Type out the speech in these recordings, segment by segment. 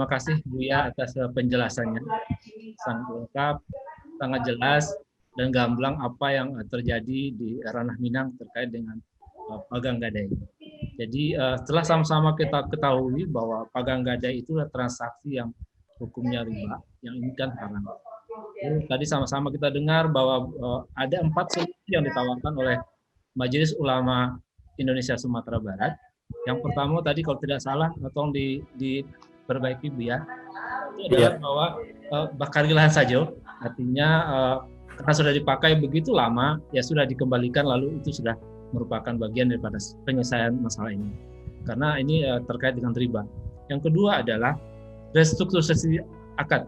terima kasih Buya atas penjelasannya. Sangat lengkap, sangat jelas, dan gamblang apa yang terjadi di ranah Minang terkait dengan pagang gadai. Jadi setelah sama-sama kita ketahui bahwa pagang gadai itu adalah transaksi yang hukumnya riba, yang ini kan haram. Tadi sama-sama kita dengar bahwa ada 4 solusi yang ditawarkan oleh Majelis Ulama Indonesia Sumatera Barat. Yang pertama tadi kalau tidak salah, tolong diperbaiki Bu ya, itu adalah bahwa bakarilah saja, artinya karena sudah dipakai begitu lama, ya sudah dikembalikan lalu itu sudah merupakan bagian daripada penyelesaian masalah ini. Karena ini terkait dengan riba. Yang kedua adalah restrukturisasi akad.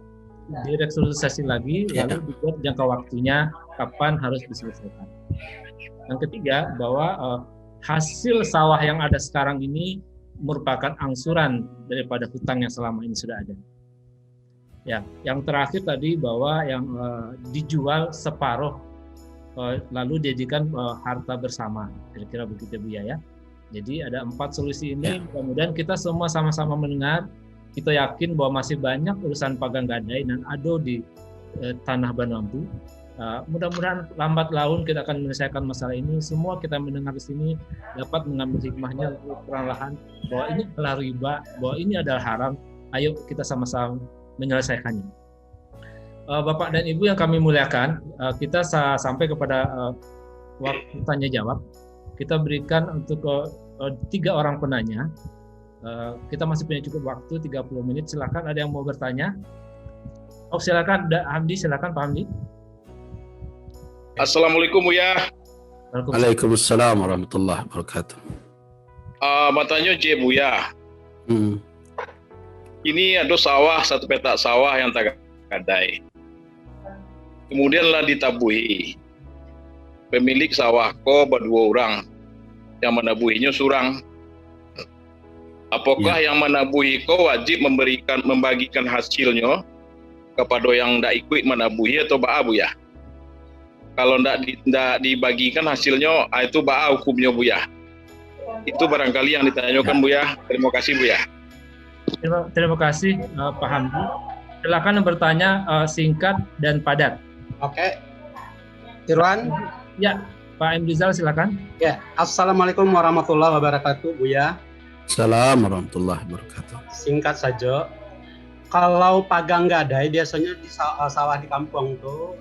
Direstrukturisasi lagi, lalu dibuat jangka waktunya kapan harus diselesaikan. Yang ketiga, bahwa hasil sawah yang ada sekarang ini merupakan angsuran daripada hutang yang selama ini sudah ada. Ya, yang terakhir tadi bahwa yang dijual separuh lalu dijadikan harta bersama, kira-kira begitu Bu ya. Jadi ada 4 solusi ini. Kemudian kita semua sama-sama mendengar, kita yakin bahwa masih banyak urusan pagang gadai dan ado di tanah Banambu. Mudah-mudahan lambat laun kita akan menyelesaikan masalah ini. Semua kita mendengar di sini dapat mengambil hikmahnya perlahan bahwa ini adalah riba, bahwa ini adalah haram. Ayo kita sama-sama menyelesaikannya. Bapak dan Ibu yang kami muliakan, kita sampai kepada waktu tanya jawab. Kita berikan untuk 3 orang penanya. Kita masih punya cukup waktu 30 menit. Silakan ada yang mau bertanya. Oh silakan, Hamdi, silakan Pak Hamdi. Assalamualaikum Buya. Waalaikumsalam warahmatullahi wabarakatuh. Matanya J Buya. Ini ada sawah, 1 petak sawah yang tak gadai. Kemudianlah ditabuhi. Pemilik sawah ko berdua orang. Yang menabuhinya surang. Apakah yang menabuhi ko wajib membagikan hasilnya kepada yang tidak ikut menabuhi atau ba'a Buya? Kalau tidak dibagikan hasilnya, itu ba'a hukumnya Buya. Itu barangkali yang ditanyakan Buya. Terima kasih Buya. Terima kasih Pak Hamdi. Silakan bertanya singkat dan padat. Oke. Irwan? Ya, Pak M. Rizal silakan. Ya, Assalamualaikum warahmatullahi wabarakatuh Buya. Assalamualaikum warahmatullahi wabarakatuh. Singkat saja. Kalau pagang gadai biasanya di sawah di kampung itu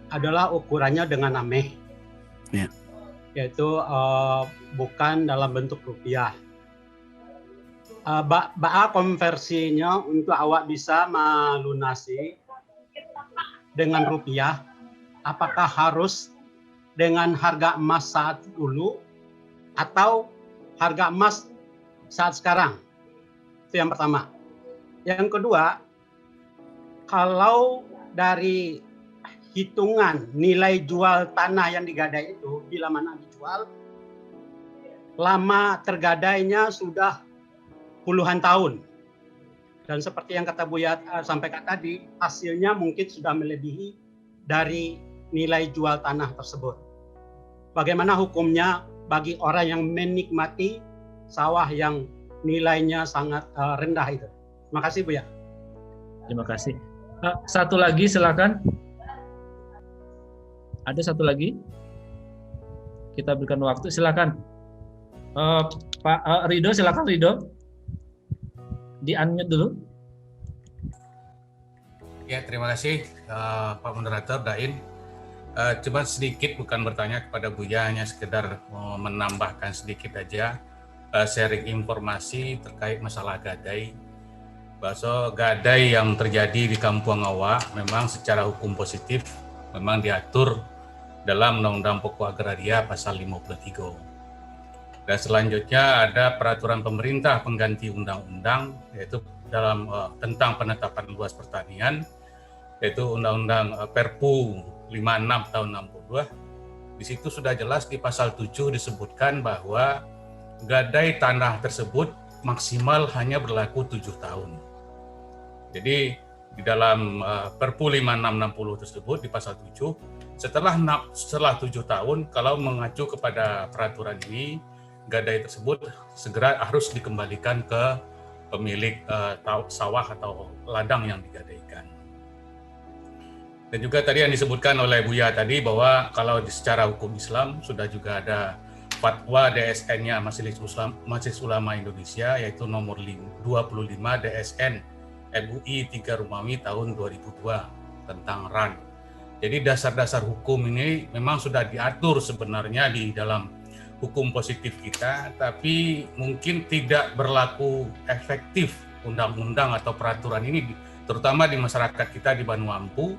adalah ukurannya dengan ameh, yaitu bukan dalam bentuk rupiah. Ba'a konversinya untuk awak bisa melunasi dengan rupiah, apakah harus dengan harga emas saat dulu atau harga emas saat sekarang? Itu yang pertama. Yang kedua, kalau dari hitungan nilai jual tanah yang digadai itu, bila mana dijual, lama tergadainya sudah puluhan tahun. Dan seperti yang kata Buya sampaikan tadi, hasilnya mungkin sudah melebihi dari nilai jual tanah tersebut. Bagaimana hukumnya bagi orang yang menikmati sawah yang nilainya sangat rendah itu? Terima kasih Buya. Terima kasih. Satu lagi silakan. Ada satu lagi? Kita berikan waktu, silakan. Pak Ridho, silakan Ridho. Di-unmute dulu. Ya, terima kasih Pak Moderator Dain. Cuma sedikit, bukan bertanya kepada Buya, hanya sekedar menambahkan sedikit aja sharing informasi terkait masalah gadai. Bahwa gadai yang terjadi di Kampung Awak memang secara hukum positif memang diatur dalam Undang-Undang Pokok Agraria pasal 53. Dan selanjutnya ada peraturan pemerintah pengganti undang-undang, yaitu dalam tentang penetapan luas pertanian, yaitu Undang-Undang Perpu 56 tahun 62. Di situ sudah jelas di pasal 7 disebutkan bahwa gadai tanah tersebut maksimal hanya berlaku 7 tahun. Jadi di dalam Perpu 5660 tersebut di pasal 7, setelah 7 tahun, kalau mengacu kepada peraturan ini, gadai tersebut segera harus dikembalikan ke pemilik sawah atau ladang yang digadaikan. Dan juga tadi yang disebutkan oleh Buya tadi bahwa kalau secara hukum Islam sudah juga ada fatwa DSN-nya Majelis Ulama Indonesia, yaitu nomor 25 DSN MUI 3 Romawi tahun 2002 tentang RAN. Jadi dasar-dasar hukum ini memang sudah diatur sebenarnya di dalam hukum positif kita, tapi mungkin tidak berlaku efektif undang-undang atau peraturan ini, terutama di masyarakat kita di Vanuatu,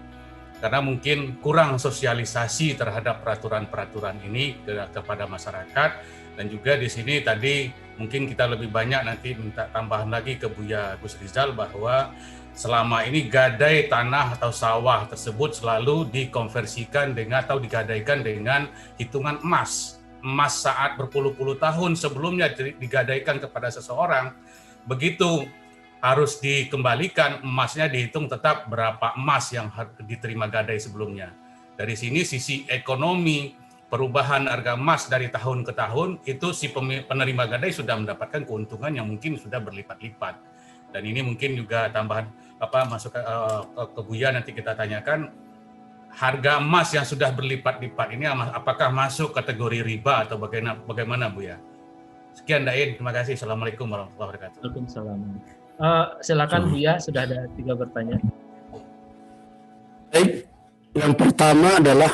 karena mungkin kurang sosialisasi terhadap peraturan-peraturan ini kepada masyarakat. Dan juga di sini tadi mungkin kita lebih banyak nanti minta tambahan lagi ke Buya Gus Rizal bahwa selama ini gadai tanah atau sawah tersebut selalu dikonversikan dengan atau digadaikan dengan hitungan emas. Emas saat berpuluh-puluh tahun sebelumnya digadaikan kepada seseorang, begitu harus dikembalikan, emasnya dihitung tetap berapa emas yang diterima gadai sebelumnya. Dari sini sisi ekonomi, perubahan harga emas dari tahun ke tahun, itu si penerima gadai sudah mendapatkan keuntungan yang mungkin sudah berlipat-lipat. Dan ini mungkin juga tambahan masuk ke Buya, nanti kita tanyakan, harga emas yang sudah berlipat-lipat ini apakah masuk kategori riba atau bagaimana Buya? Sekian Dain, terima kasih. Assalamualaikum warahmatullahi wabarakatuh. Waalaikumsalam. Silakan Buya, sudah ada 3 pertanyaan. Baik, yang pertama adalah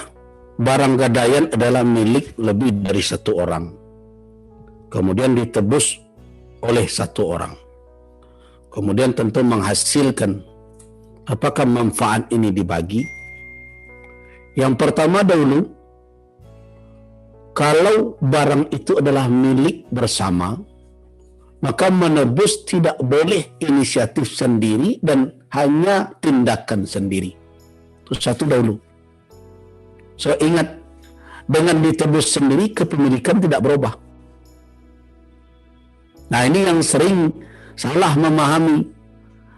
barang gadaian adalah milik lebih dari 1 orang. Kemudian ditebus oleh 1 orang. Kemudian tentu menghasilkan apakah manfaat ini dibagi. Yang pertama dahulu, kalau barang itu adalah milik bersama, maka menebus tidak boleh inisiatif sendiri dan hanya tindakan sendiri. Itu satu dahulu. So ingat, dengan ditebus sendiri kepemilikan tidak berubah. Nah ini yang sering salah memahami.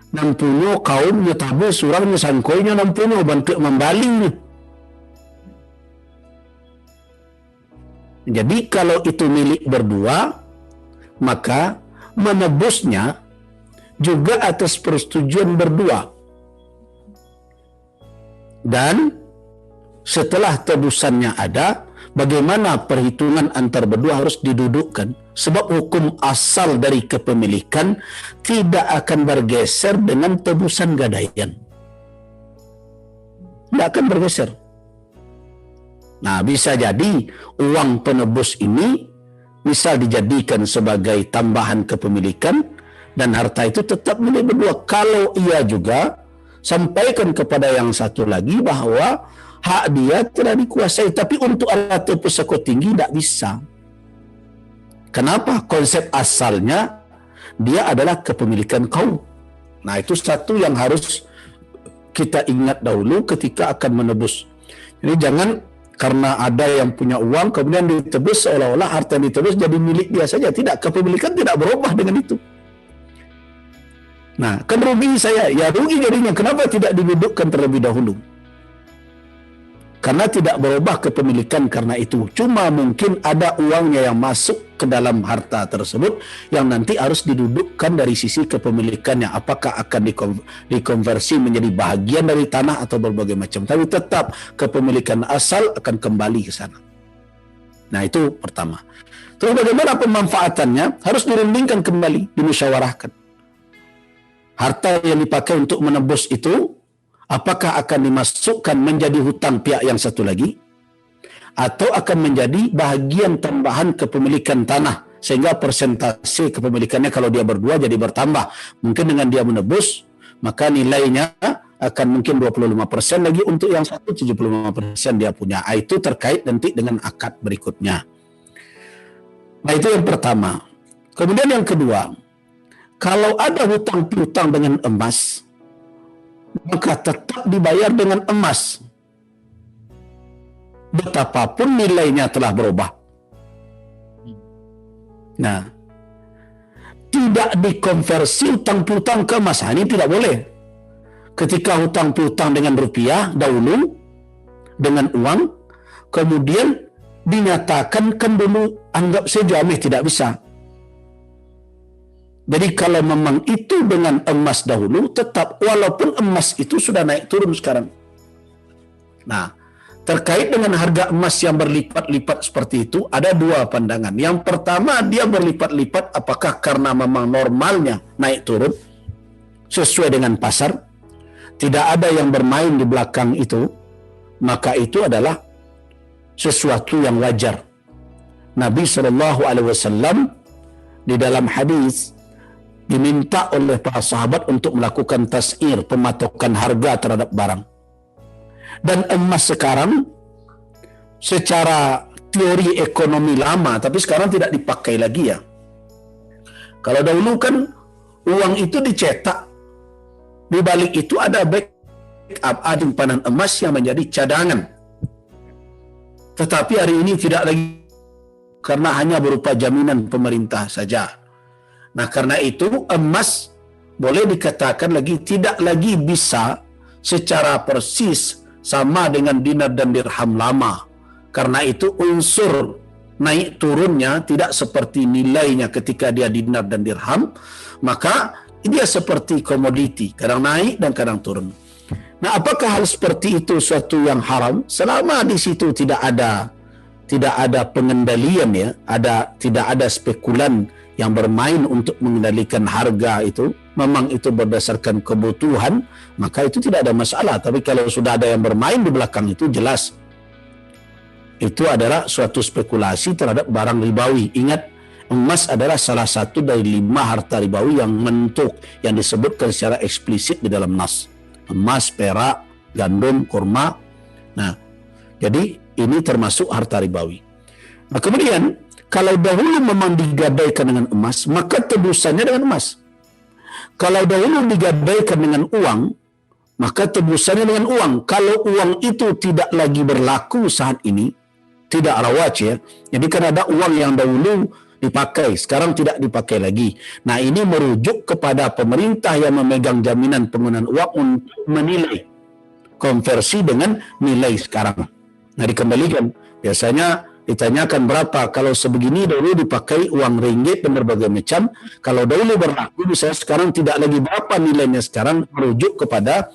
Nampunyo kaum nyetabus surang nyesangkoynya nampunyo bantu membalingnya. Jadi kalau itu milik berdua, maka menebusnya juga atas persetujuan berdua. Dan setelah tebusannya ada, bagaimana perhitungan antar berdua harus didudukkan. Sebab hukum asal dari kepemilikan tidak akan bergeser dengan tebusan gadaian. Tidak akan bergeser. Nah, bisa jadi uang penebus ini misal dijadikan sebagai tambahan kepemilikan dan harta itu tetap milik berdua. Kalau ia juga sampaikan kepada yang satu lagi bahwa hak dia telah dikuasai, tapi untuk alat pesako tinggi tidak bisa. Kenapa? Konsep asalnya dia adalah kepemilikan kaum. Nah, itu satu yang harus kita ingat dahulu ketika akan menebus. Jadi jangan karena ada yang punya uang kemudian ditebus seolah-olah harta yang ditebus jadi milik dia saja. Tidak, kepemilikan tidak berubah dengan itu. Nah, kan rugi saya, ya rugi jadinya. Kenapa tidak didudukkan terlebih dahulu? Karena tidak berubah kepemilikan karena itu. Cuma mungkin ada uangnya yang masuk ke dalam harta tersebut yang nanti harus didudukkan dari sisi kepemilikannya. Apakah akan dikonversi menjadi bahagian dari tanah atau berbagai macam. Tapi tetap kepemilikan asal akan kembali ke sana. Nah, itu pertama. Terus bagaimana pemanfaatannya? Harus dirundingkan kembali, dimusyawarahkan. Harta yang dipakai untuk menebus itu, apakah akan dimasukkan menjadi hutang pihak yang satu lagi? Atau akan menjadi bahagian tambahan kepemilikan tanah? Sehingga persentase kepemilikannya kalau dia berdua jadi bertambah. Mungkin dengan dia menebus, maka nilainya akan mungkin 25% lagi untuk yang satu, 75% dia punya. Itu terkait nanti dengan akad berikutnya. Nah, itu yang pertama. Kemudian yang kedua, kalau ada hutang piutang dengan emas, maka tetap dibayar dengan emas. Betapapun nilainya telah berubah. Nah, tidak dikonversi hutang piutang ke emas. Ini tidak boleh. Ketika hutang piutang dengan rupiah dahulu, dengan uang, kemudian dinyatakan kan dulu anggap saja tidak bisa. Jadi kalau memang itu dengan emas dahulu, tetap walaupun emas itu sudah naik turun sekarang. Nah, terkait dengan harga emas yang berlipat-lipat seperti itu, ada dua pandangan. Yang pertama, dia berlipat-lipat apakah karena memang normalnya naik turun, sesuai dengan pasar, tidak ada yang bermain di belakang itu, maka itu adalah sesuatu yang wajar. Nabi SAW di dalam hadis diminta oleh para sahabat untuk melakukan tas'ir, pematokan harga terhadap barang. Dan emas sekarang secara teori ekonomi lama, tapi sekarang tidak dipakai lagi ya. Kalau dahulu kan uang itu dicetak, di balik itu ada backup, ada simpanan emas yang menjadi cadangan. Tetapi hari ini tidak lagi, karena hanya berupa jaminan pemerintah saja. Nah, karena itu emas boleh dikatakan lagi tidak lagi bisa secara persis sama dengan dinar dan dirham lama. Karena itu unsur naik turunnya tidak seperti nilainya ketika dia dinar dan dirham, maka dia seperti komoditi, kadang naik dan kadang turun. Nah, apakah hal seperti itu suatu yang haram? Selama di situ tidak ada pengendalian ya, tidak ada spekulan yang bermain untuk mengendalikan harga itu, memang itu berdasarkan kebutuhan, maka itu tidak ada masalah. Tapi kalau sudah ada yang bermain di belakang itu, jelas itu adalah suatu spekulasi terhadap barang ribawi. Ingat, emas adalah salah satu dari 5 harta ribawi yang menentuk, yang disebutkan secara eksplisit di dalam nas. Emas, perak, gandum, kurma. Nah, jadi ini termasuk harta ribawi. Nah, kemudian kalau dahulu memang digadaikan dengan emas, maka tebusannya dengan emas. Kalau dahulu digadaikan dengan uang, maka tebusannya dengan uang. Kalau uang itu tidak lagi berlaku saat ini, tidak rawaj ya. Jadi kan ada uang yang dahulu dipakai, sekarang tidak dipakai lagi. Nah, ini merujuk kepada pemerintah yang memegang jaminan penggunaan uang untuk menilai konversi dengan nilai sekarang. Nah, dikembalikan. Biasanya ditanyakan berapa, kalau sebegini dahulu dipakai uang ringgit dan berbagai macam, kalau dahulu berlaku misalnya sekarang tidak lagi berapa nilainya sekarang, merujuk kepada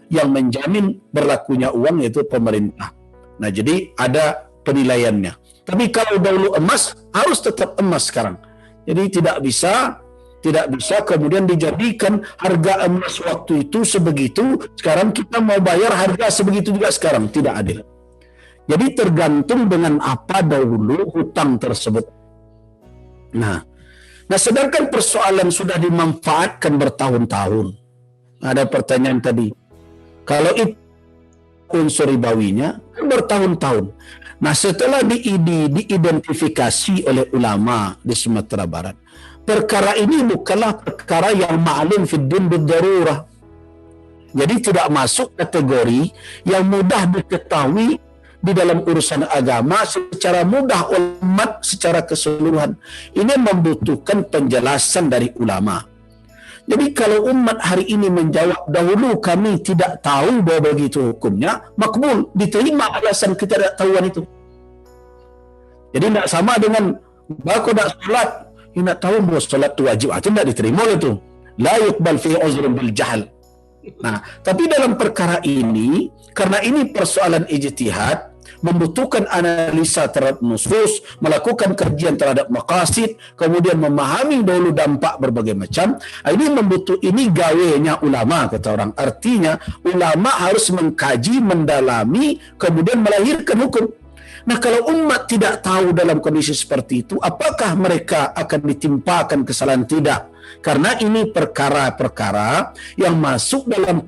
yang menjamin berlakunya uang, yaitu pemerintah. Nah, jadi ada penilaiannya. Tapi kalau dahulu emas, harus tetap emas sekarang. Jadi tidak bisa kemudian dijadikan harga emas waktu itu sebegitu, sekarang kita mau bayar harga sebegitu juga sekarang, tidak adil. Jadi tergantung dengan apa dahulu hutang tersebut. Nah, sedangkan persoalan sudah dimanfaatkan bertahun-tahun. Ada pertanyaan tadi, kalau itu unsur ribawinya kan bertahun-tahun. Nah, setelah diidentifikasi oleh ulama di Sumatera Barat, perkara ini bukanlah perkara yang ma'lum fid din bid-darurah. Jadi tidak masuk kategori yang mudah diketahui di dalam urusan agama secara mudah umat secara keseluruhan. Ini membutuhkan penjelasan dari ulama. Jadi kalau umat hari ini menjawab dahulu kami tidak tahu bahwa begitu hukumnya, makbul, diterima alasan ketidaktahuan itu. Jadi tidak sama dengan aku nak solat, nak tahu bahwa solat itu wajib, itu tidak diterima itu. La yuqbal fi uzrin bil jahl. Nah, tapi dalam perkara ini, karena ini persoalan ijtihad, membutuhkan analisa terhadap nusus, melakukan kajian terhadap maqasid, kemudian memahami dahulu dampak berbagai macam. Ini gawenya ulama, kata orang. Artinya ulama harus mengkaji, mendalami, kemudian melahirkan hukum. Nah, kalau umat tidak tahu dalam kondisi seperti itu, apakah mereka akan ditimpakan kesalahan? Tidak. Karena ini perkara-perkara yang masuk dalam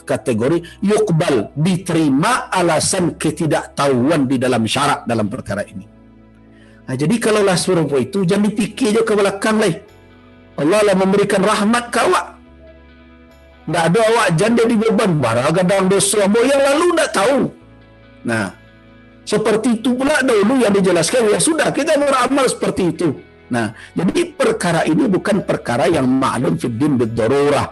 kategori yukbal, diterima alasan ketidaktahuan di dalam syarak dalam perkara ini. Nah, jadi kalaulah serupa itu, jangan dipikir je ke belakang lah. Allah lah memberikan rahmat ke awak. Tak ada awak janda di beban, barang-kadang dosa yang lalu tak tahu. Nah, seperti itu pula dahulu yang dijelaskan, ya sudah kita beramal seperti itu. Nah, jadi perkara ini bukan perkara yang ma'lum fid din bid-darurah.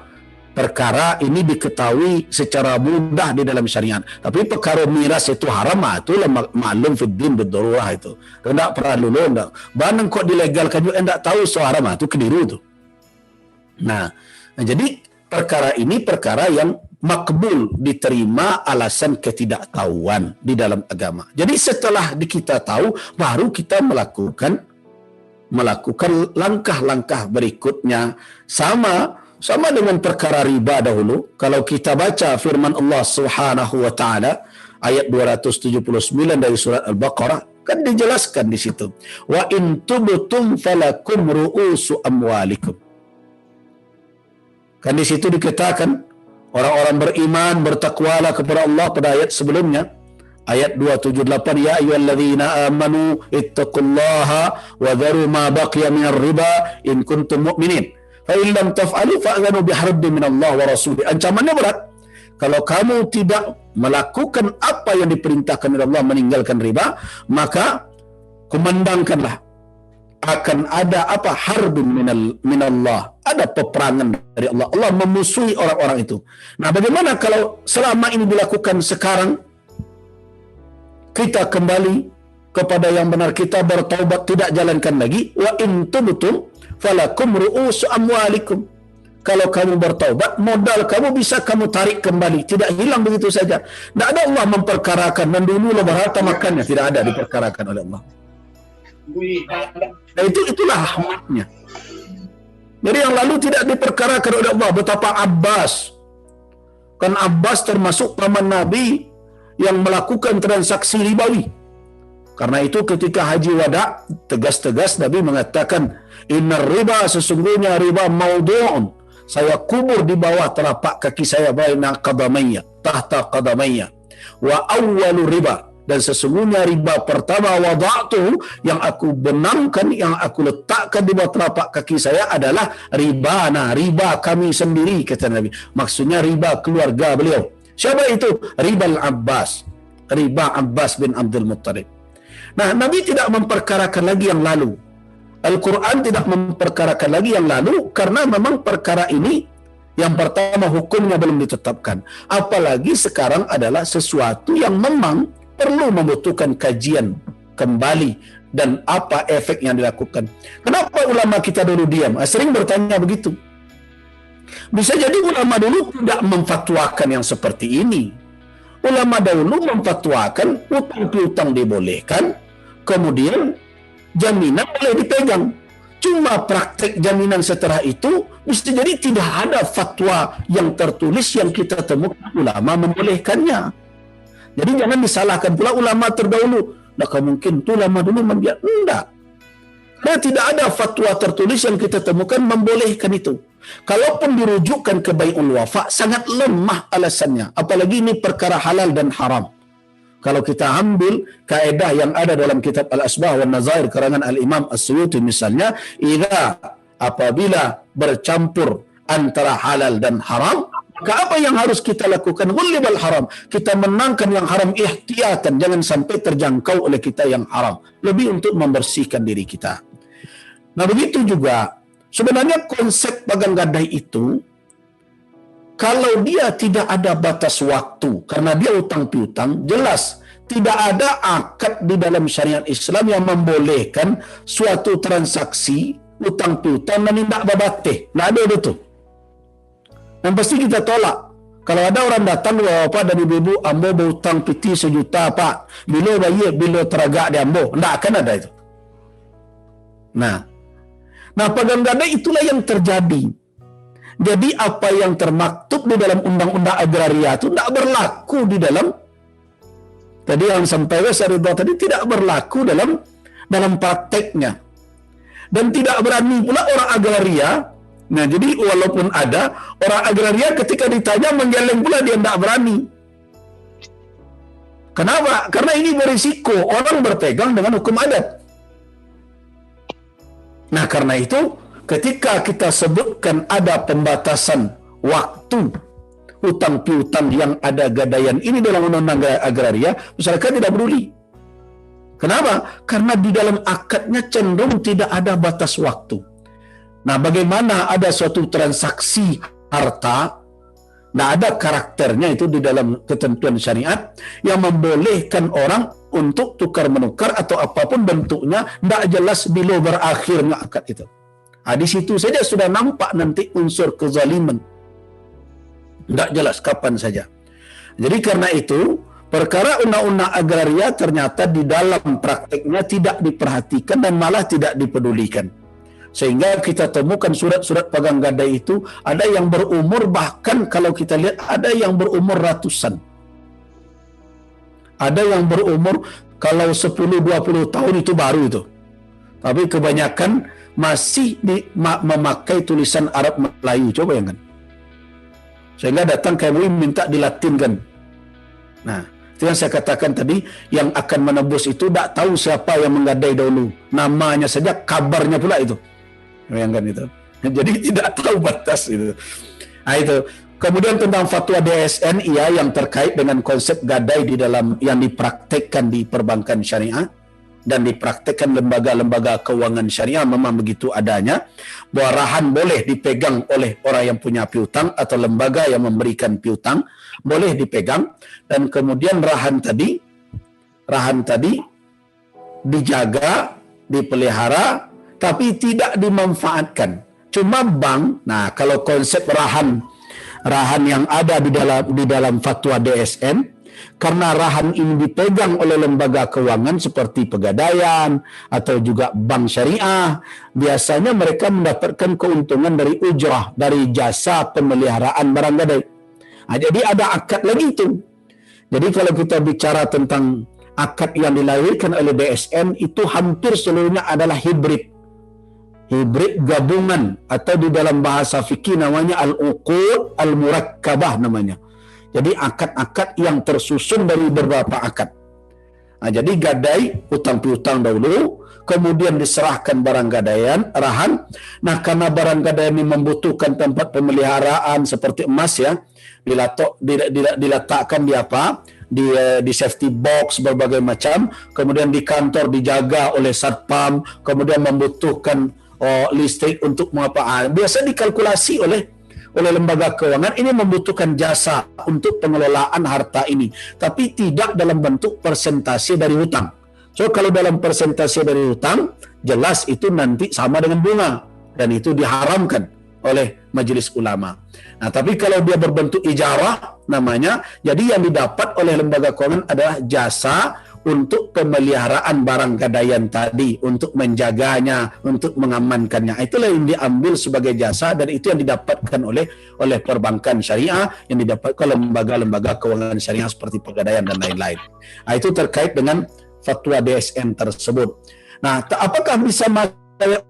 perkara ini diketahui secara mudah di dalam syariat. Tapi perkara miras itu haram, itu maklum fiddin bidururah itu. Tidak perlu lo. Barang kok dilegalkan juga tidak tahu so haram, itu keliru itu. Nah, jadi perkara ini perkara yang makbul, diterima alasan ketidaktahuan di dalam agama. Jadi setelah kita tahu, baru kita melakukan langkah-langkah berikutnya. Sama dengan perkara riba dahulu. Kalau kita baca firman Allah Subhanahu wa taala ayat 279 dari surat Al-Baqarah, kan dijelaskan di situ. Wa in tubtum falakum ru'usu amwalikum. Kan di situ dikatakan orang-orang beriman bertakwalah kepada Allah pada ayat sebelumnya. Ayat 278, ya ayyuhalladzina amanu ittaqullaha wa dharu ma baqiya minar riba in kuntum mu'minin. Fa in lam taf'alu fa'adhanu biharbin minallah wa rasulih. Ancamannya berat. Kalau kamu tidak melakukan apa yang diperintahkan oleh Allah, meninggalkan riba, maka kumandangkanlah akan ada apa? Harbin minallah. Ada peperangan dari Allah. Allah memusuhi orang-orang itu. Nah, bagaimana kalau selama ini dilakukan, sekarang kita kembali kepada yang benar, kita bertaubat, tidak jalankan lagi. Wa in tubtum falakum ru'usu amwalikum. Kalau kamu bertaubat, modal kamu bisa kamu tarik kembali, tidak hilang begitu saja. Tidak ada Allah memperkarakan, dan dulu lebar harta makannya, tidak ada diperkarakan oleh Allah. Nah, itulah rahmatnya. Jadi yang lalu tidak diperkarakan oleh Allah. Betapa Abbas, kan Abbas termasuk paman Nabi yang melakukan transaksi ribawi. Karena itu ketika haji wada, tegas-tegas Nabi mengatakan, innar riba, sesungguhnya riba maudhu'un, saya kubur di bawah telapak kaki saya, baina qadamayya, tahta qadamayya. Wa awwalu riba, dan sesungguhnya riba pertama wada'tu, yang aku benamkan, yang aku letakkan di bawah telapak kaki saya adalah ribana, riba kami sendiri, kata Nabi. Maksudnya riba keluarga beliau. Siapa itu? Riba Abbas. Riba Abbas bin Abdul Muttalib. Nah, Nabi tidak memperkarakan lagi yang lalu. Al-Quran tidak memperkarakan lagi yang lalu, karena memang perkara ini yang pertama hukumnya belum ditetapkan. Apalagi sekarang adalah sesuatu yang memang perlu membutuhkan kajian kembali dan apa efek yang dilakukan. Kenapa ulama kita dulu diam? Sering bertanya begitu. Bisa jadi ulama dulu tidak memfatwakan yang seperti ini. Ulama dahulu memfatwakan utang piutang dibolehkan, kemudian jaminan boleh dipegang. Cuma praktek jaminan setelah itu bisa jadi tidak ada fatwa yang tertulis yang kita temukan ulama membolehkannya. Jadi jangan disalahkan pula ulama terdahulu. Nah, mungkin itu ulama dulu membiarkan. Enggak. Karena tidak ada fatwa tertulis yang kita temukan membolehkan itu. Kalaupun dirujukkan ke Bai'ul Wafa, sangat lemah alasannya. Apalagi ini perkara halal dan haram. Kalau kita ambil kaedah yang ada dalam kitab Al-Asbah wa Nazair karangan Al-Imam As-Suyuti misalnya, apabila bercampur antara halal dan haram, maka apa yang harus kita lakukan? Ghullibal haram. Kita menangkan yang haram ihtiyatan, jangan sampai terjangkau oleh kita yang haram. Lebih untuk membersihkan diri kita. Nah, begitu juga sebenarnya konsep pegang gadai itu, kalau dia tidak ada batas waktu, karena dia utang piutang, jelas tidak ada akad di dalam syariat Islam yang membolehkan suatu transaksi utang piutang dan tidak babateh. Tidak ada itu. Dan pasti kita tolak. Kalau ada orang datang, Bapak dan Ibu, ambo berutang piti 1 juta, Pak. Bila bayar, bila teragak di ambo. Tidak akan ada itu. Nah, pegang gadai itulah yang terjadi. Jadi apa yang termaktub di dalam undang-undang agraria itu tidak berlaku di dalam, tadi yang sampai Ridha tadi, tidak berlaku dalam prakteknya. Dan tidak berani pula orang agraria. Nah, jadi walaupun ada orang agraria, ketika ditanya menggeleng pula dia tidak berani. Kenapa? Karena ini berisiko orang berpegang dengan hukum adat. Nah, karena itu ketika kita sebutkan ada pembatasan waktu hutang piutang yang ada gadaian ini dalam undang-undang agraria, masyarakat tidak peduli. Kenapa? Karena di dalam akadnya cenderung tidak ada batas waktu. Nah, bagaimana ada suatu transaksi harta Nah, ada karakternya itu di dalam ketentuan syariat yang membolehkan orang untuk tukar-menukar atau apapun bentuknya, tidak jelas bila berakhirnya akad itu. Nah, di situ saja sudah nampak nanti unsur kezaliman. Tidak jelas kapan saja. Jadi karena itu, perkara undang-undang agraria ternyata di dalam prakteknya tidak diperhatikan dan malah tidak dipedulikan. Sehingga kita temukan surat-surat pegang gadai itu ada yang berumur, bahkan kalau kita lihat ada yang berumur ratusan. Ada yang berumur kalau 10-20 tahun itu baru itu. Tapi kebanyakan masih memakai tulisan Arab Melayu. Coba bayangkan. Sehingga datang ke MUI minta dilatinkan. Nah, itu yang saya katakan tadi, yang akan menebus itu tidak tahu siapa yang menggadai dahulu. Namanya saja, kabarnya pula itu. Bayangkan itu. Jadi tidak tahu batas itu. Nah, itu. Kemudian tentang fatwa DSN, yang terkait dengan konsep gadai di dalam yang dipraktekkan di perbankan syariah dan dipraktekkan lembaga-lembaga keuangan syariah, memang begitu adanya, bahwa rahan boleh dipegang oleh orang yang punya piutang atau lembaga yang memberikan piutang, boleh dipegang, dan kemudian rahan tadi dijaga, dipelihara, tapi tidak dimanfaatkan. Cuma bank, nah kalau konsep rahan yang ada di dalam fatwa DSN, karena rahan ini dipegang oleh lembaga keuangan seperti Pegadaian atau juga bank syariah, biasanya mereka mendapatkan keuntungan dari ujrah, dari jasa pemeliharaan barang gadai. Nah, jadi ada akad lagi itu. Jadi kalau kita bicara tentang akad yang dilahirkan oleh DSN, itu hampir seluruhnya adalah hibrid gabungan, atau di dalam bahasa fikih namanya al-uqud al-murakkabah namanya. Jadi akad-akad yang tersusun dari beberapa akad. Nah, jadi gadai, hutang piutang dahulu, kemudian diserahkan barang gadaian, rahan. Nah, karena barang gadaian ini membutuhkan tempat pemeliharaan seperti emas ya, diletakkan di apa? Di safety box berbagai macam, kemudian di kantor dijaga oleh satpam, kemudian membutuhkan listrik untuk mengapa? Biasa dikalkulasi oleh lembaga keuangan, ini membutuhkan jasa untuk pengelolaan harta ini, tapi tidak dalam bentuk persentase dari hutang. So kalau dalam persentase dari hutang, jelas itu nanti sama dengan bunga, dan itu diharamkan oleh majelis ulama. Nah, tapi kalau dia berbentuk ijarah namanya, jadi yang didapat oleh lembaga keuangan adalah jasa untuk pemeliharaan barang gadaian tadi, untuk menjaganya, untuk mengamankannya. Itulah yang diambil sebagai jasa, dan itu yang didapatkan oleh perbankan syariah, yang didapatkan lembaga-lembaga keuangan syariah seperti Pegadaian dan lain-lain. Nah, itu terkait dengan fatwa DSN tersebut. Nah, apakah bisa masuk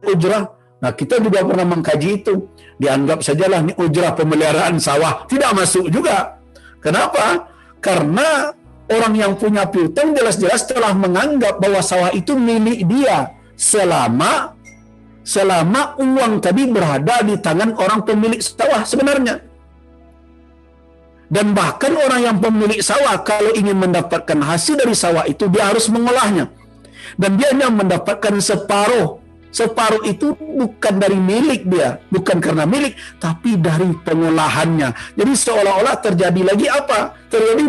ujrah? Nah, kita juga pernah mengkaji itu. Dianggap sajalah ini ujrah pemeliharaan sawah. Tidak masuk juga. Kenapa? Karena orang yang punya piutang jelas-jelas telah menganggap bahwa sawah itu milik dia selama uang tadi berada di tangan orang pemilik sawah sebenarnya. Dan bahkan orang yang pemilik sawah kalau ingin mendapatkan hasil dari sawah itu, dia harus mengolahnya. Dan dia hanya mendapatkan separuh itu bukan dari milik dia, bukan karena milik, tapi dari pengolahannya. Jadi seolah-olah terjadi lagi apa? Terjadi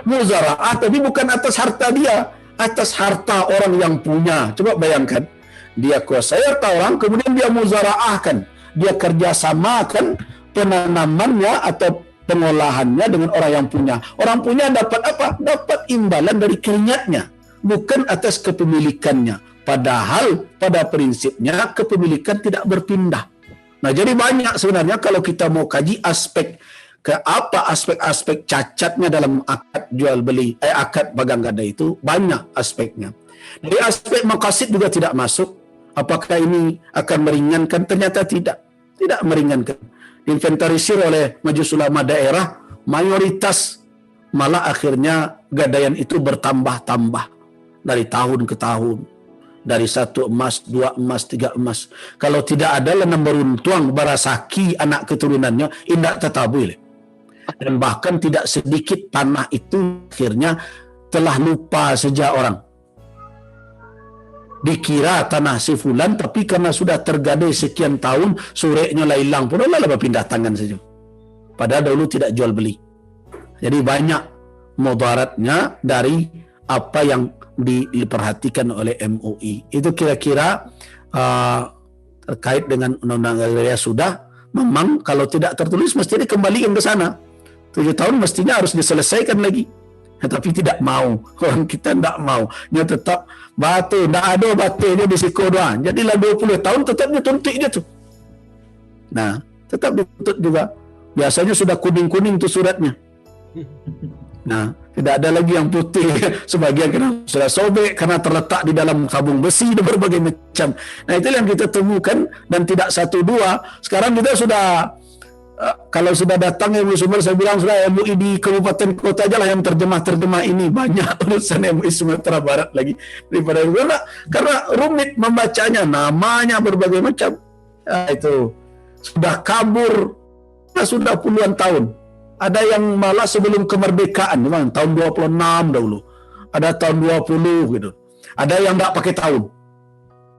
muzara'ah, tapi bukan atas harta dia, atas harta orang yang punya. Coba bayangkan, dia kuasai harta orang, kemudian dia muzara'ahkan, dia kerjasamakan penanamannya atau pengolahannya dengan orang yang punya. Orang punya dapat apa? Dapat imbalan dari keringatnya, bukan atas kepemilikannya. Padahal pada prinsipnya kepemilikan tidak berpindah. Nah, jadi banyak sebenarnya kalau kita mau kaji aspek cacatnya dalam akad jual beli, akad pegang gadai itu banyak aspeknya. Dari aspek maqasid juga tidak masuk. Apakah ini akan meringankan? Ternyata tidak meringankan. Inventarisir oleh Majelis Ulama daerah, mayoritas malah akhirnya gadaian itu bertambah-tambah dari tahun ke tahun. Dari 1 emas, 2 emas, 3 emas. Kalau tidak ada lenam beruntuang barasaki anak keturunannya, indak tatabuil. Dan bahkan tidak sedikit tanah itu akhirnya telah lupa sejak orang. dikira tanah si fulan, tapi karena sudah tergadai sekian tahun, surenya lah hilang, pun lah pindah tangan saja. Padahal dahulu tidak jual beli. Jadi banyak mudaratnya dari apa yang diperhatikan oleh MUI. Itu kira-kira terkait dengan undang-undang agraria sudah. Memang kalau tidak tertulis mesti dikembalikan ke sana. 7 tahun mestinya harus diselesaikan lagi. Tapi tidak mau. Orang kita tidak mau. Dia tetap batu. Tidak ada batu dia di siko doang. Jadilah 20 tahun tetap dia tuntik dia tu. Nah, tetap dituntut juga. Biasanya sudah kuning-kuning tu suratnya. Nah, tidak ada lagi yang putih. Sebagian kena sudah sobek karena terletak di dalam tabung besi dan berbagai macam. Nah, itu yang kita temukan dan tidak 1-2. Sekarang kita sudah kalau sudah datang MUI Sumber, saya bilang sudah MUI di kabupaten kota aja lah yang terjemah ini, banyak urusan MUI Sumatera Barat lagi daripada karena rumit membacanya, namanya berbagai macam. Nah, itu sudah kabur, sudah puluhan tahun. Ada yang malah sebelum kemerdekaan, memang tahun 26 dahulu. Ada tahun 20 gitu. Ada yang enggak pakai tahun.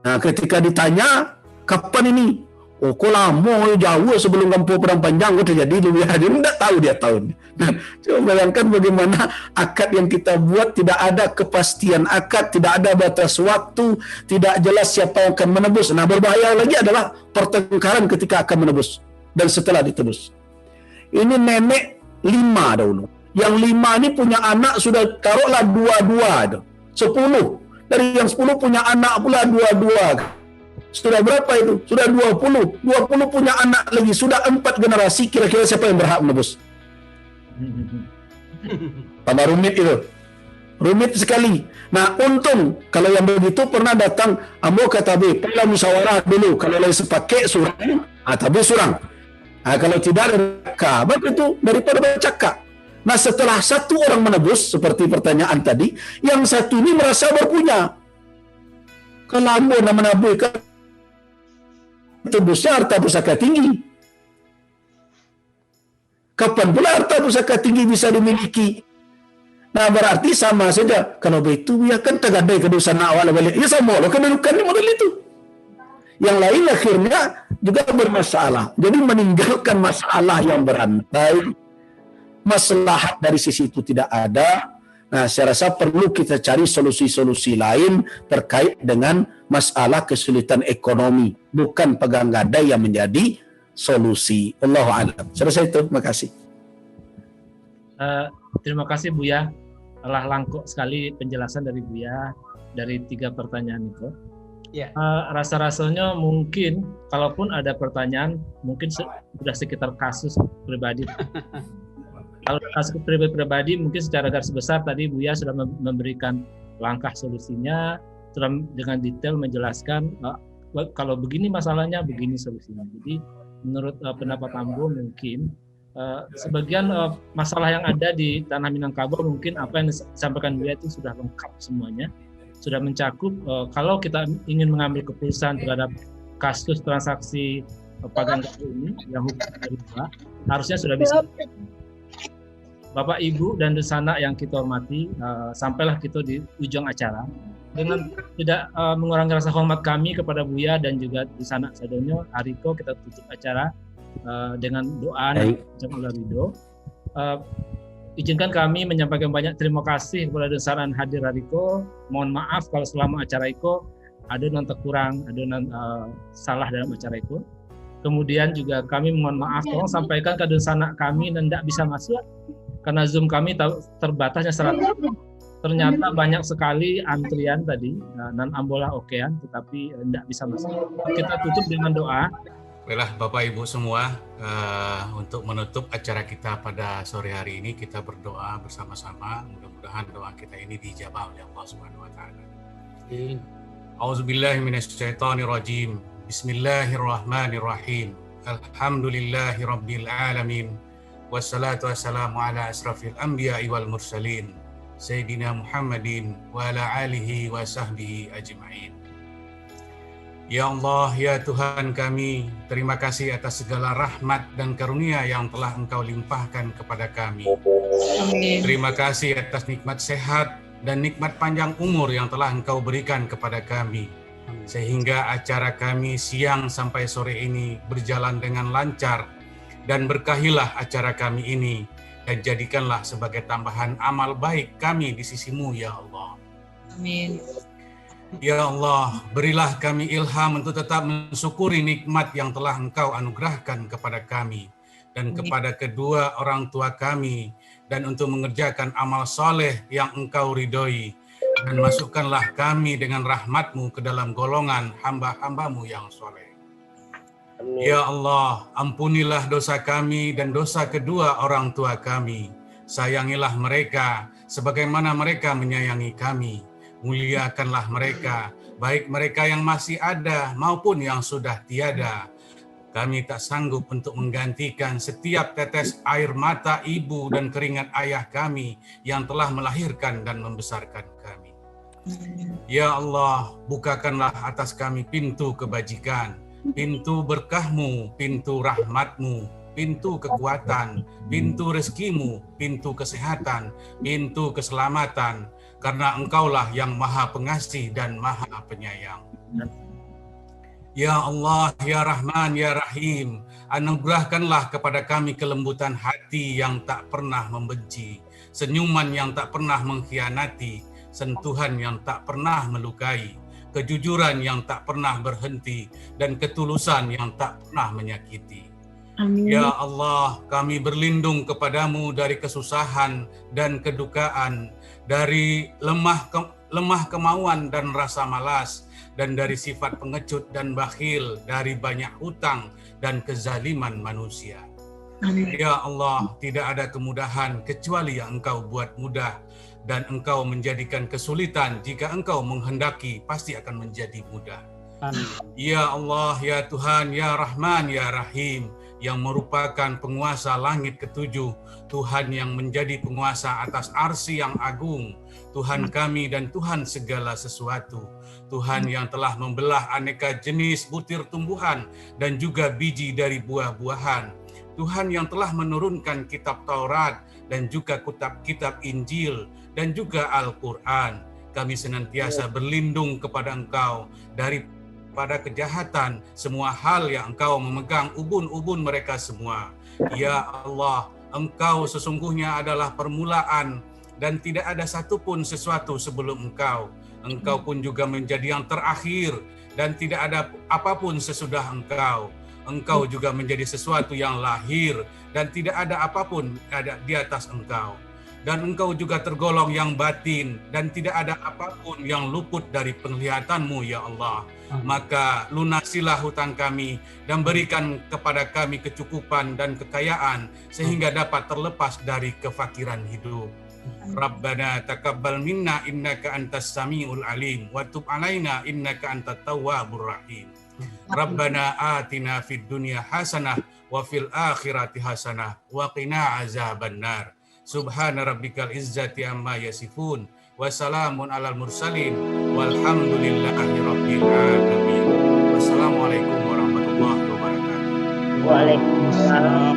Nah, ketika ditanya, kapan ini? Oh, kok lama, jauh sebelum Kampung Padang Panjang kok terjadi. Dia enggak tahu dia tahun. Nah, coba bayangkan bagaimana akad yang kita buat tidak ada kepastian akad, tidak ada batas waktu, tidak jelas siapa yang akan menebus. Nah, berbahaya lagi adalah pertengkaran ketika akan menebus dan setelah ditebus. Ini nenek 5 dahulu. Yang 5 ini punya anak sudah taruhlah 22. 10. Dari yang 10 punya anak pula 22. Sudah berapa itu? Sudah 20. 20 punya anak lagi. Sudah 4 generasi. Kira-kira siapa yang berhak menebus? Tambah rumit itu. Rumit sekali. Nah, untung kalau yang begitu pernah datang ambo kata B, perlu musyawarah dulu. Kalau lagi sepakai surang, tapi surang. Nah, kalau tidak ada kabar itu daripada bercakap. Nah, setelah satu orang menebus, seperti pertanyaan tadi, yang satu ini merasa berpunya. Kalau ambo nak menabur, tebusnya harta pusaka tinggi. Kapan pula harta pusaka tinggi bisa dimiliki? Nah, berarti sama saja. Kalau begitu, ya kan tergadai kedudukan awal balik. Ya sama loh, kedudukan model itu. Yang lain akhirnya juga bermasalah. Jadi meninggalkan masalah yang berantai. Maslahat dari sisi itu tidak ada. Nah, saya rasa perlu kita cari solusi-solusi lain terkait dengan masalah kesulitan ekonomi. Bukan pegang gadai yang menjadi solusi. Allahu a'lam. Saya rasa itu. Terima kasih. Terima kasih Buya. Telah langkuk sekali penjelasan dari Buya dari 3 pertanyaan itu. Ya. Rasa-rasanya mungkin kalaupun ada pertanyaan mungkin sudah sekitar kasus pribadi. Kalau kasus pribadi mungkin secara garis besar tadi Buya sudah memberikan langkah solusinya, sudah dengan detail menjelaskan kalau begini masalahnya, begini solusinya. Jadi menurut pendapat Ambo mungkin sebagian masalah yang ada di Tanah Minangkabau mungkin apa yang disampaikan Buya itu sudah lengkap semuanya. Sudah mencakup kalau kita ingin mengambil keputusan terhadap kasus transaksi pagang gadai ini yang hukum riba harusnya sudah bisa. Bapak Ibu dan Desana yang kita hormati, sampailah kita di ujung acara dengan tidak mengurangi rasa hormat kami kepada Buya dan juga Desana Sadonyo. Hariko kita tutup acara dengan doa dan ucapan ridho. Izinkan kami menyampaikan banyak terima kasih kepada Desanan hadir Hariko. Mohon maaf kalau selama acara Iko ada non kurang, ada non salah dalam acara Iko. Kemudian juga kami mohon maaf, tolong sampaikan ke Desana kami dan tidak bisa masuk karena Zoom kami terbatasnya 100. Ternyata banyak sekali antrian tadi, dan ambolah okean, tetapi tidak bisa masuk. Kita tutup dengan doa. Baiklah Bapak Ibu semua, untuk menutup acara kita pada sore hari ini kita berdoa bersama-sama. Mudah-mudahan doa kita ini dijabah oleh Allah Subhanahu wa taala. A'udzubillahi minasyaitonirrajim. Bismillahirrahmanirrahim. Alhamdulillahirabbil alamin. Wassalatu wassalamu ala asrafil anbiya'i wal mursalin. Sayyidina Muhammadin wa ala alihi wa sahbihi ajma'in. Ya Allah, ya Tuhan kami, terima kasih atas segala rahmat dan karunia yang telah Engkau limpahkan kepada kami. Amin. Terima kasih atas nikmat sehat, dan nikmat panjang umur yang telah Engkau berikan kepada kami, sehingga acara kami siang sampai sore ini berjalan dengan lancar, dan berkahilah acara kami ini, dan jadikanlah sebagai tambahan amal baik kami di sisi-Mu, ya Allah. Amin. Ya Allah, berilah kami ilham untuk tetap mensyukuri nikmat yang telah Engkau anugerahkan kepada kami dan kepada kedua orang tua kami, dan untuk mengerjakan amal soleh yang Engkau ridhoi, dan masukkanlah kami dengan rahmat-Mu ke dalam golongan hamba-hamba-Mu yang soleh. Ya Allah, ampunilah dosa kami dan dosa kedua orang tua kami. Sayangilah mereka sebagaimana mereka menyayangi kami. Muliakanlah mereka, baik mereka yang masih ada maupun yang sudah tiada. Kami tak sanggup untuk menggantikan setiap tetes air mata ibu dan keringat ayah kami yang telah melahirkan dan membesarkan kami. Ya Allah, bukakanlah atas kami pintu kebajikan, pintu berkah-Mu, pintu rahmat-Mu, pintu kekuatan, pintu rezeki-Mu, pintu kesehatan, pintu keselamatan, karena Engkaulah yang Maha Pengasih dan Maha Penyayang. Ya Allah, Ya Rahman, Ya Rahim, anugerahkanlah kepada kami kelembutan hati yang tak pernah membenci, senyuman yang tak pernah mengkhianati, sentuhan yang tak pernah melukai, kejujuran yang tak pernah berhenti, dan ketulusan yang tak pernah menyakiti. Amin. Ya Allah, kami berlindung kepadamu dari kesusahan dan kedukaan, dari lemah kemauan dan rasa malas, dan dari sifat pengecut dan bakhil, dari banyak hutang dan kezaliman manusia. Amin. Ya Allah, tidak ada kemudahan kecuali yang Engkau buat mudah, dan Engkau menjadikan kesulitan jika Engkau menghendaki pasti akan menjadi mudah. Amin. Ya Allah, ya Tuhan, ya Rahman, ya Rahim, yang merupakan penguasa langit ketujuh, Tuhan yang menjadi penguasa atas arsy yang agung, Tuhan kami dan Tuhan segala sesuatu, Tuhan yang telah membelah aneka jenis butir tumbuhan dan juga biji dari buah-buahan, Tuhan yang telah menurunkan kitab Taurat dan juga kitab Injil dan juga Al-Quran. Kami senantiasa berlindung kepada Engkau daripada kejahatan, semua hal yang Engkau memegang ubun-ubun mereka semua. Ya Allah, Engkau sesungguhnya adalah permulaan dan tidak ada satupun sesuatu sebelum Engkau. Engkau pun juga menjadi yang terakhir dan tidak ada apapun sesudah Engkau. Engkau juga menjadi sesuatu yang lahir dan tidak ada apapun ada di atas Engkau. Dan Engkau juga tergolong yang batin dan tidak ada apapun yang luput dari penglihatan-Mu, ya Allah. Maka lunasilah hutang kami dan berikan kepada kami kecukupan dan kekayaan sehingga dapat terlepas dari kefakiran hidup. Rabbana taqabbal minna innaka antas samiul alim wa tub alaina innaka antat tawwabur rahim. Rabbana atina fid dunya hasanah wa fil akhirati hasanah wa qina azabannar. Subhana rabbikal izzati amma yasifun wa salamun alal mursalin walhamdulillahi rabbil alamin. Wassalamualaikum warahmatullahi wabarakatuh. Waalaikumsalam.